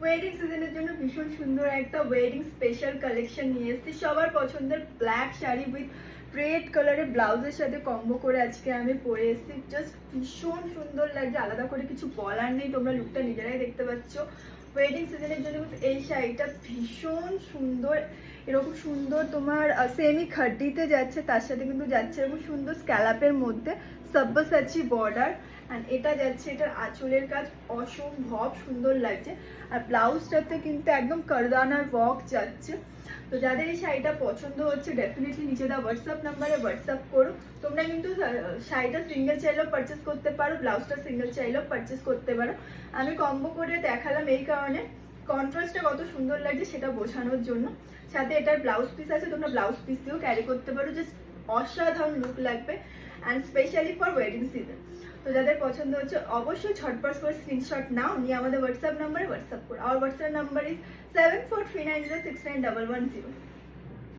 Wedding সিজনের জন্য ভীষণ সুন্দর একটা ওয়েডিং স্পেশাল কালেকশন নিয়ে এসেছি। সবার পছন্দের ব্ল্যাক শাড়ি উইথ রেড কালারের ব্লাউজের সাথে কম্বো করে আজকে আমি পরে এসেছি। জাস্ট ভীষণ সুন্দর লাগছে, আলাদা করে কিছু বলার নেই, তোমরা লুকটা নিজেরাই দেখতে পাচ্ছ। ওয়েডিং সিজনের জন্য এই শাড়িটা ভীষণ সুন্দর, এরকম সুন্দর তোমার সেমি খাড্ডিতে যাচ্ছে, তার সাথে কিন্তু যাচ্ছে এরকম সুন্দর স্ক্যালাপের মধ্যে সব্যসাচী বর্ডার। অ্যান্ড এটা যাচ্ছে, এটার আঁচলের কাজ অসম্ভব সুন্দর লাগছে। আর ব্লাউজটাতে কিন্তু একদম কারদানার ওয়ার্ক যাচ্ছে। তো যাদের এই শাড়িটা পছন্দ হচ্ছে ডেফিনেটলি নিচে দেওয়া হোয়াটসঅ্যাপ নাম্বারে হোয়াটসঅ্যাপ করো। তোমরা কিন্তু শাড়িটা সিঙ্গেল চাইলেও পারচেস করতে পারো, ব্লাউজটা সিঙ্গেল চাইলেও পারচেস করতে পারো। আমি কম্বো করে দেখালাম এই কারণে, কন্ট্রাস্টটা কত সুন্দর লাগছে সেটা বোঝানোর জন্য। সাথে এটার ব্লাউজ পিস আছে, তোমরা ব্লাউজ পিস দিয়েও ক্যারি করতে পারো, জাস্ট অসাধারণ লুক লাগবে and specially for wedding season. তো যাদের পছন্দ হচ্ছে অবশ্যই ঝটপট করে স্ক্রিনশট নাও, নিয়ে আমাদের হোয়াটসঅ্যাপ নাম্বারে হোয়াটসঅ্যাপ করো। আর হোয়াটসঅ্যাপ নাম্বার ইজ 7439069110।